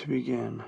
To begin.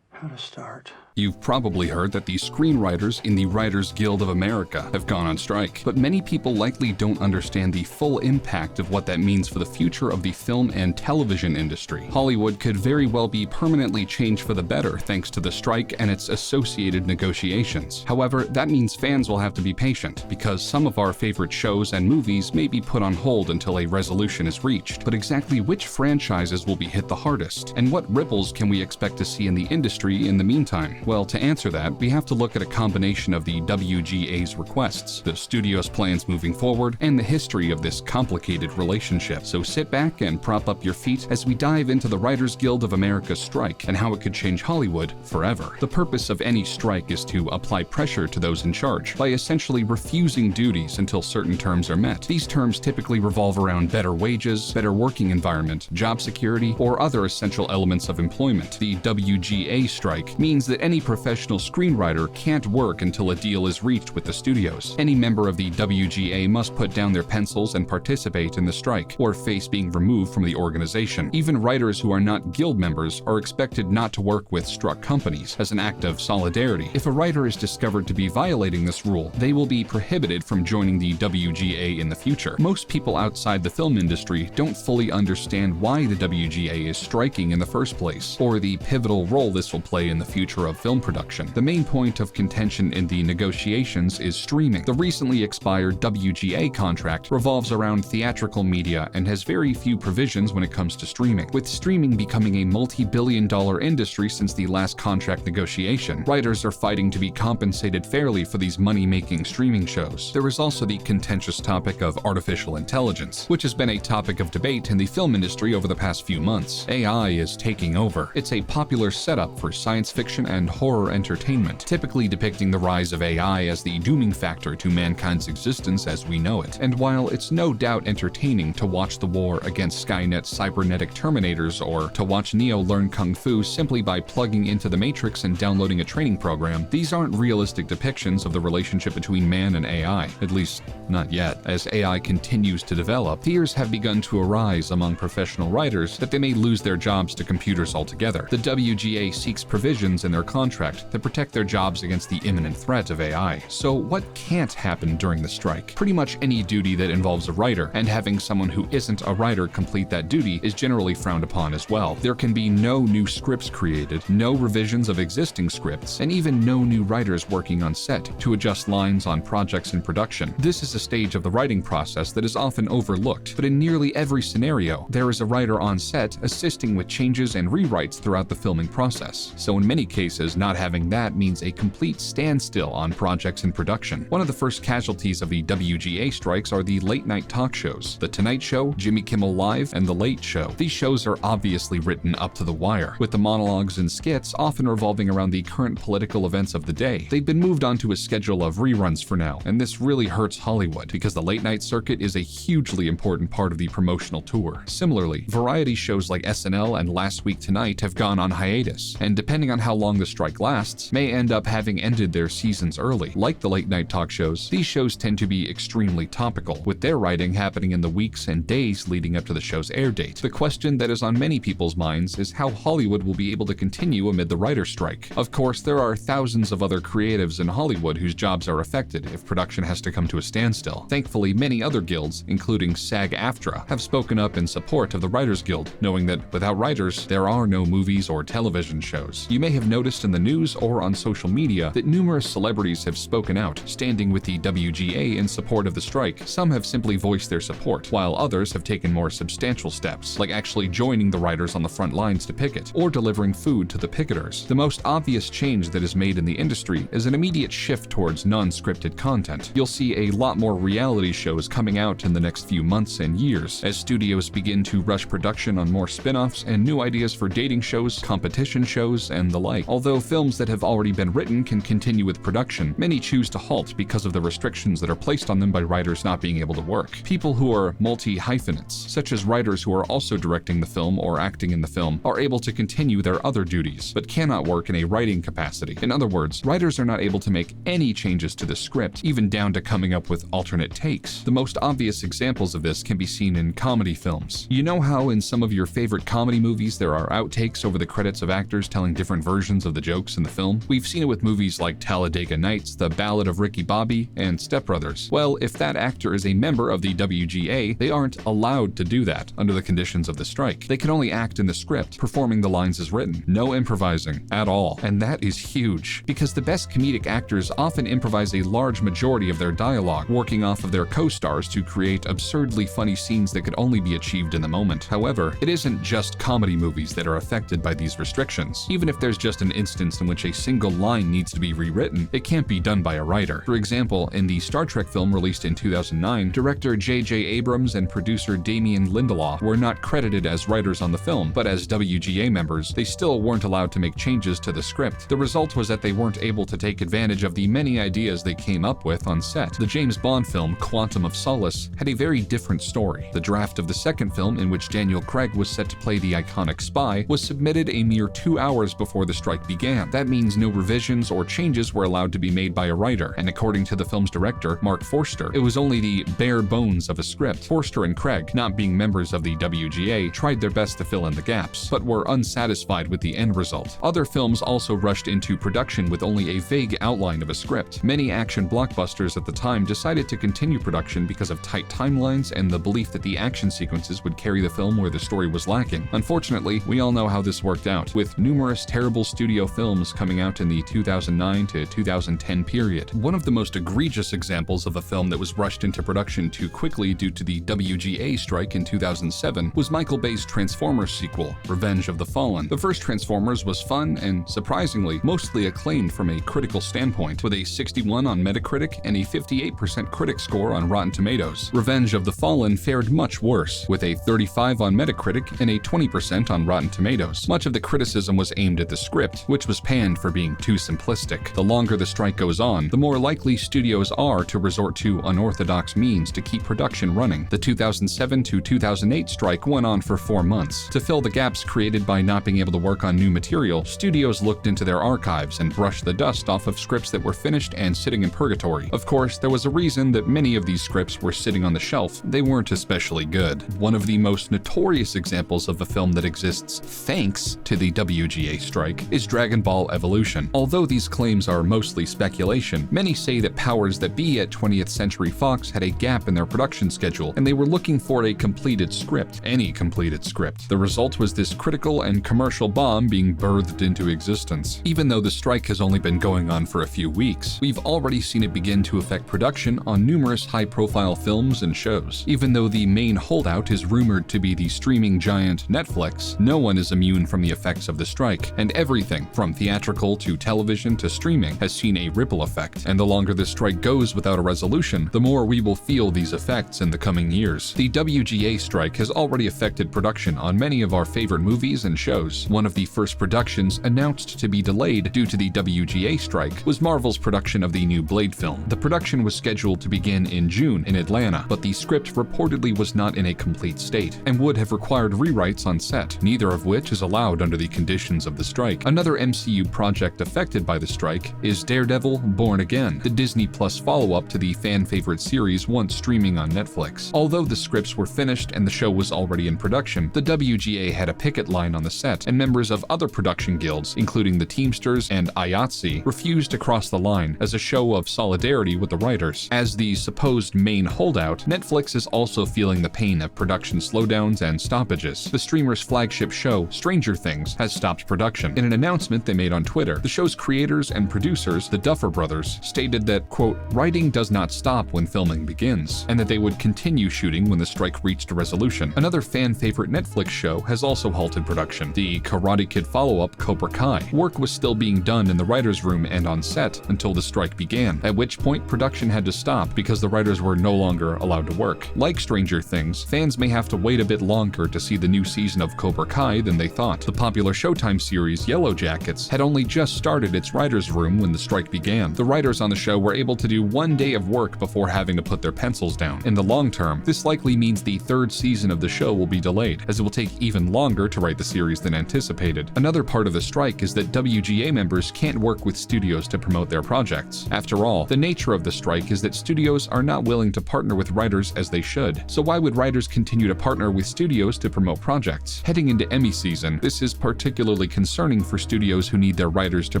How to start. You've probably heard that the screenwriters in the Writers Guild of America have gone on strike, but many people likely don't understand the full impact of what that means for the future of the film and television industry. Hollywood could very well be permanently changed for the better thanks to the strike and its associated negotiations. However, that means fans will have to be patient, because some of our favorite shows and movies may be put on hold until a resolution is reached. But exactly which franchises will be hit the hardest, and what ripples can we expect to see in the industry in the meantime? Well, to answer that, we have to look at a combination of the WGA's requests, the studio's plans moving forward, and the history of this complicated relationship. So sit back and prop up your feet as we dive into the Writers Guild of America strike and how it could change Hollywood forever. The purpose of any strike is to apply pressure to those in charge by essentially refusing duties until certain terms are met. These terms typically revolve around better wages, better working environment, job security, or other essential elements of employment. The WGA strike means that any professional screenwriter can't work until a deal is reached with the studios. Any member of the WGA must put down their pencils and participate in the strike, or face being removed from the organization. Even writers who are not guild members are expected not to work with struck companies as an act of solidarity. If a writer is discovered to be violating this rule, they will be prohibited from joining the WGA in the future. Most people outside the film industry don't fully understand why the WGA is striking in the first place, or the pivotal role this will play in the future of film production. The main point of contention in the negotiations is streaming. The recently expired WGA contract revolves around theatrical media and has very few provisions when it comes to streaming. With streaming becoming a multi-billion-dollar industry since the last contract negotiation, writers are fighting to be compensated fairly for these money-making streaming shows. There is also the contentious topic of artificial intelligence, which has been a topic of debate in the film industry over the past few months. AI is taking over. It's a popular setup for science fiction and horror entertainment, typically depicting the rise of AI as the dooming factor to mankind's existence as we know it. And while it's no doubt entertaining to watch the war against Skynet's cybernetic terminators, or to watch Neo learn Kung Fu simply by plugging into the Matrix and downloading a training program, these aren't realistic depictions of the relationship between man and AI, at least not yet. As AI continues to develop, fears have begun to arise among professional writers that they may lose their jobs to computers altogether. The WGA seeks provisions in their contract that protect their jobs against the imminent threat of AI. So what can't happen during the strike? Pretty much any duty that involves a writer, and having someone who isn't a writer complete that duty is generally frowned upon as well. There can be no new scripts created, no revisions of existing scripts, and even no new writers working on set to adjust lines on projects in production. This is a stage of the writing process that is often overlooked, but in nearly every scenario, there is a writer on set assisting with changes and rewrites throughout the filming process. So in many cases, not having that means a complete standstill on projects in production. One of the first casualties of the WGA strikes are the late-night talk shows. The Tonight Show, Jimmy Kimmel Live, and The Late Show. These shows are obviously written up to the wire, with the monologues and skits often revolving around the current political events of the day. They've been moved onto a schedule of reruns for now, and this really hurts Hollywood, because the late-night circuit is a hugely important part of the promotional tour. Similarly, variety shows like SNL and Last Week Tonight have gone on hiatus, and depending on how long the strike lasts, may end up having ended their seasons early. Like the late-night talk shows, these shows tend to be extremely topical, with their writing happening in the weeks and days leading up to the show's air date. The question that is on many people's minds is how Hollywood will be able to continue amid the writer's strike. Of course, there are thousands of other creatives in Hollywood whose jobs are affected if production has to come to a standstill. Thankfully, many other guilds, including SAG-AFTRA, have spoken up in support of the Writers Guild, knowing that without writers, there are no movies or television shows. You may have noticed in the news or on social media that numerous celebrities have spoken out, standing with the WGA in support of the strike. Some have simply voiced their support, while others have taken more substantial steps, like actually joining the writers on the front lines to picket, or delivering food to the picketers. The most obvious change that is made in the industry is an immediate shift towards non-scripted content. You'll see a lot more reality shows coming out in the next few months and years, as studios begin to rush production on more spin-offs and new ideas for dating shows, competition shows, shows, and the like. Although films that have already been written can continue with production, many choose to halt because of the restrictions that are placed on them by writers not being able to work. People who are multi-hyphenates, such as writers who are also directing the film or acting in the film, are able to continue their other duties, but cannot work in a writing capacity. In other words, writers are not able to make any changes to the script, even down to coming up with alternate takes. The most obvious examples of this can be seen in comedy films. You know how in some of your favorite comedy movies there are outtakes over the credits of actors telling different versions of the jokes in the film? We've seen it with movies like Talladega Nights, The Ballad of Ricky Bobby, and Step Brothers. Well, if that actor is a member of the WGA, they aren't allowed to do that under the conditions of the strike. They can only act in the script, performing the lines as written. No improvising at all. And that is huge, because the best comedic actors often improvise a large majority of their dialogue, working off of their co-stars to create absurdly funny scenes that could only be achieved in the moment. However, it isn't just comedy movies that are affected by these restrictions. Even if there's just an instance in which a single line needs to be rewritten, it can't be done by a writer. For example, in the Star Trek film released in 2009, director J.J. Abrams and producer Damien Lindelof were not credited as writers on the film, but as WGA members, they still weren't allowed to make changes to the script. The result was that they weren't able to take advantage of the many ideas they came up with on set. The James Bond film Quantum of Solace had a very different story. The draft of the second film, in which Daniel Craig was set to play the iconic spy, was submitted a mere 2 hours before the strike began. That means no revisions or changes were allowed to be made by a writer, and according to the film's director, Mark Forster, it was only the bare bones of a script. Forster and Craig, not being members of the WGA, tried their best to fill in the gaps, but were unsatisfied with the end result. Other films also rushed into production with only a vague outline of a script. Many action blockbusters at the time decided to continue production because of tight timelines and the belief that the action sequences would carry the film where the story was lacking. Unfortunately, we all know how this worked out, with numerous terrible studio films coming out in the 2009 to 2010 period. One of the most egregious examples of a film that was rushed into production too quickly due to the WGA strike in 2007 was Michael Bay's Transformers sequel, Revenge of the Fallen. The first Transformers was fun and, surprisingly, mostly acclaimed from a critical standpoint, with a 61 on Metacritic and a 58% critic score on Rotten Tomatoes. Revenge of the Fallen fared much worse, with a 35 on Metacritic and a 20% on Rotten Tomatoes. Much of the criticism was aimed at the script, which was panned for being too simplistic. The longer the strike goes on, the more likely studios are to resort to unorthodox means to keep production running. The 2007 to 2008 strike went on for 4 months. To fill the gaps created by not being able to work on new material, studios looked into their archives and brushed the dust off of scripts that were finished and sitting in purgatory. Of course, there was a reason that many of these scripts were sitting on the shelf. They weren't especially good. One of the most notorious examples of a film that exists thanks to the WGA strike is Dragon Ball Evolution. Although these claims are mostly speculation, many say that powers that be at 20th Century Fox had a gap in their production schedule, and they were looking for a completed script, any completed script. The result was this critical and commercial bomb being birthed into existence. Even though the strike has only been going on for a few weeks, we've already seen it begin to affect production on numerous high-profile films and shows. Even though the main holdout is rumored to be the streaming giant Netflix, no one is immune from the effects of the strike, and everything from theatrical to television to streaming has seen a ripple effect. And the longer this strike goes without a resolution, the more we will feel these effects in the coming years. The WGA strike has already affected production on many of our favorite movies and shows. One of the first productions announced to be delayed due to the WGA strike was Marvel's production of the new Blade film. The production was scheduled to begin in June in Atlanta, but the script reportedly was not in a complete state and would have required rewrites on set, neither of which is allowed under the conditions of the strike. Another MCU project affected by the strike is Daredevil Born Again, the Disney Plus follow-up to the fan-favorite series once streaming on Netflix. Although the scripts were finished and the show was already in production, the WGA had a picket line on the set, and members of other production guilds, including the Teamsters and IATSE, refused to cross the line as a show of solidarity with the writers. As the supposed main holdout, Netflix is also feeling the pain of production slowdowns and stoppages. The streamer's flagship show, Stranger Things, has stopped production. In an announcement they made on Twitter, the show's creators and producers, the Duffer Brothers, stated that, quote, "Writing does not stop when filming begins," and that they would continue shooting when the strike reached a resolution. Another fan-favorite Netflix show has also halted production, the Karate Kid follow-up Cobra Kai. Work was still being done in the writer's room and on set until the strike began, at which point production had to stop because the writers were no longer allowed to work. Like Stranger Things, fans may have to wait a bit longer to see the new season of Cobra Kai than they thought. The popular Showtime crime series Yellow Jackets had only just started its writer's room when the strike began. The writers on the show were able to do one day of work before having to put their pencils down. In the long term, this likely means the third season of the show will be delayed, as it will take even longer to write the series than anticipated. Another part of the strike is that WGA members can't work with studios to promote their projects. After all, the nature of the strike is that studios are not willing to partner with writers as they should. So why would writers continue to partner with studios to promote projects? Heading into Emmy season, this is particularly concerning for studios who need their writers to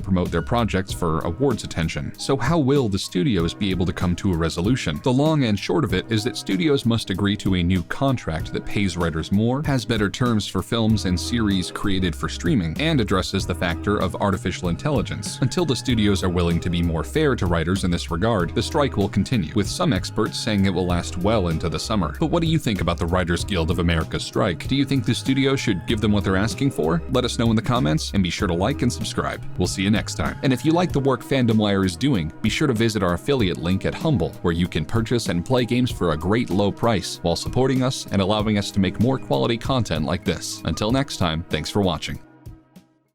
promote their projects for awards attention. So how will the studios be able to come to a resolution? The long and short of it is that studios must agree to a new contract that pays writers more, has better terms for films and series created for streaming, and addresses the factor of artificial intelligence. Until the studios are willing to be more fair to writers in this regard, the strike will continue, with some experts saying it will last well into the summer. But what do you think about the Writers Guild of America's strike? Do you think the studio should give them what they're asking for? Let us know in the comments, and be sure to like and subscribe. We'll see you next time. And if you like the work FandomWire is doing, be sure to visit our affiliate link at Humble, where you can purchase and play games for a great low price while supporting us and allowing us to make more quality content like this. Until next time, thanks for watching.